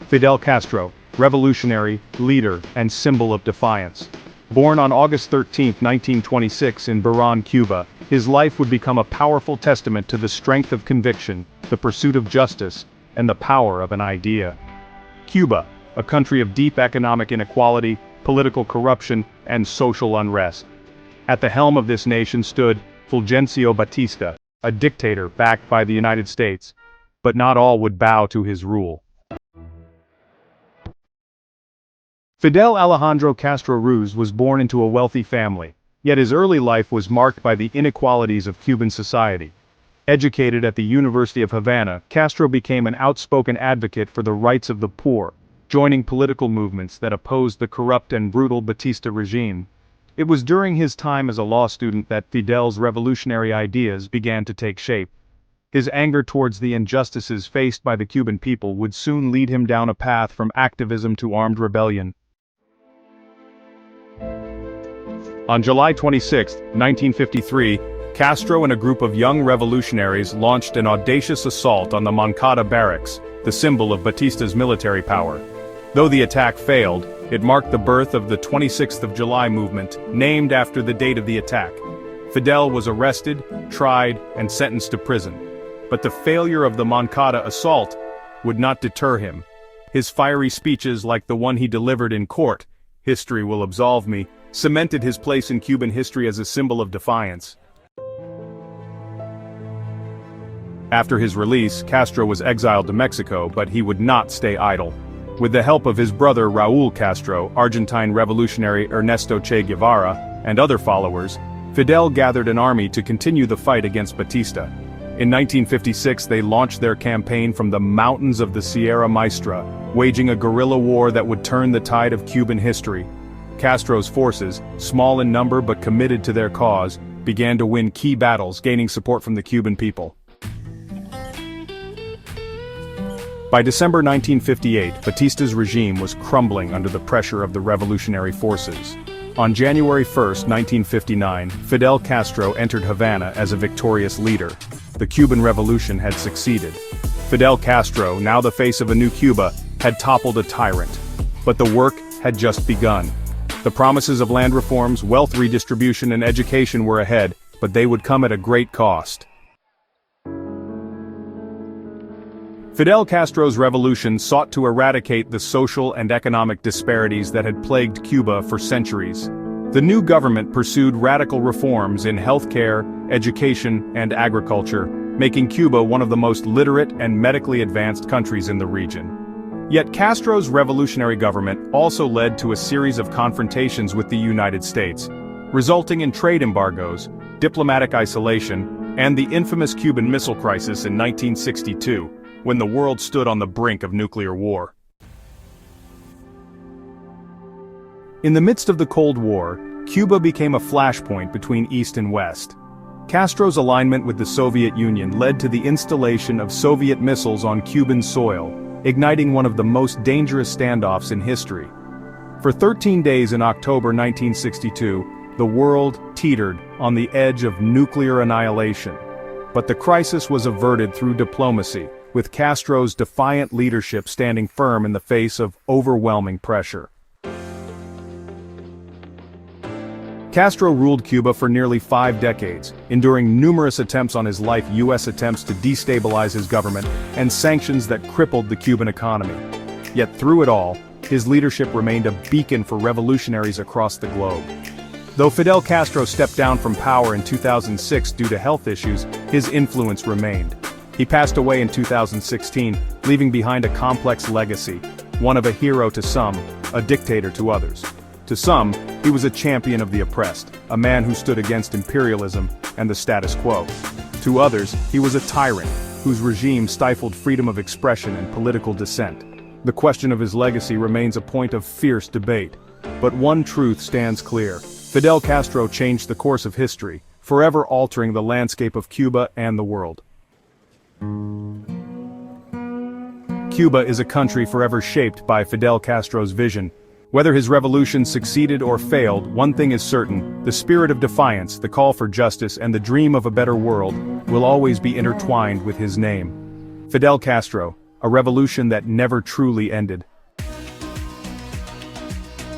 Fidel Castro, revolutionary, leader, and symbol of defiance. Born on August 13, 1926 in Bahrain, Cuba, his life would become a powerful testament to the strength of conviction, the pursuit of justice, and the power of an idea. Cuba, a country of deep economic inequality, political corruption, and social unrest. At the helm of this nation stood Fulgencio Batista, a dictator backed by the United States. But not all would bow to his rule. Fidel Alejandro Castro Ruz was born into a wealthy family, yet his early life was marked by the inequalities of Cuban society. Educated at the University of Havana, Castro became an outspoken advocate for the rights of the poor, joining political movements that opposed the corrupt and brutal Batista regime. It was during his time as a law student that Fidel's revolutionary ideas began to take shape. His anger towards the injustices faced by the Cuban people would soon lead him down a path from activism to armed rebellion. On July 26, 1953, Castro and a group of young revolutionaries launched an audacious assault on the Moncada barracks, the symbol of Batista's military power. Though the attack failed, it marked the birth of the 26th of July movement, named after the date of the attack. Fidel was arrested, tried, and sentenced to prison. But the failure of the Moncada assault would not deter him. His fiery speeches, like the one he delivered in court, "History will absolve me," cemented his place in Cuban history as a symbol of defiance. After his release, Castro was exiled to Mexico, but he would not stay idle. With the help of his brother Raúl Castro, Argentine revolutionary Ernesto Che Guevara, and other followers, Fidel gathered an army to continue the fight against Batista. In 1956 they launched their campaign from the mountains of the Sierra Maestra, waging a guerrilla war that would turn the tide of Cuban history. Castro's forces, small in number but committed to their cause, began to win key battles, gaining support from the Cuban people. By December 1958, Batista's regime was crumbling under the pressure of the revolutionary forces. On January 1, 1959, Fidel Castro entered Havana as a victorious leader. The Cuban Revolution had succeeded. Fidel Castro, now the face of a new Cuba, had toppled a tyrant. But the work had just begun. The promises of land reforms, wealth redistribution, and education were ahead, but they would come at a great cost. Fidel Castro's revolution sought to eradicate the social and economic disparities that had plagued Cuba for centuries. The new government pursued radical reforms in healthcare, education, and agriculture, making Cuba one of the most literate and medically advanced countries in the region. Yet Castro's revolutionary government also led to a series of confrontations with the United States, resulting in trade embargoes, diplomatic isolation, and the infamous Cuban Missile Crisis in 1962, when the world stood on the brink of nuclear war. In the midst of the Cold War, Cuba became a flashpoint between East and West. Castro's alignment with the Soviet Union led to the installation of Soviet missiles on Cuban soil, igniting one of the most dangerous standoffs in history. For 13 days in October 1962, the world teetered on the edge of nuclear annihilation. But the crisis was averted through diplomacy, with Castro's defiant leadership standing firm in the face of overwhelming pressure. Castro ruled Cuba for nearly 5 decades, enduring numerous attempts on his life, U.S. attempts to destabilize his government, and sanctions that crippled the Cuban economy. Yet through it all, his leadership remained a beacon for revolutionaries across the globe. Though Fidel Castro stepped down from power in 2006 due to health issues, his influence remained. He passed away in 2016, leaving behind a complex legacy, one of a hero to some, a dictator to others. To some, he was a champion of the oppressed, a man who stood against imperialism and the status quo. To others, he was a tyrant, whose regime stifled freedom of expression and political dissent. The question of his legacy remains a point of fierce debate. But one truth stands clear: Fidel Castro changed the course of history, forever altering the landscape of Cuba and the world. Cuba is a country forever shaped by Fidel Castro's vision. Whether his revolution succeeded or failed, one thing is certain: the spirit of defiance, the call for justice, and the dream of a better world will always be intertwined with his name. Fidel Castro, a revolution that never truly ended.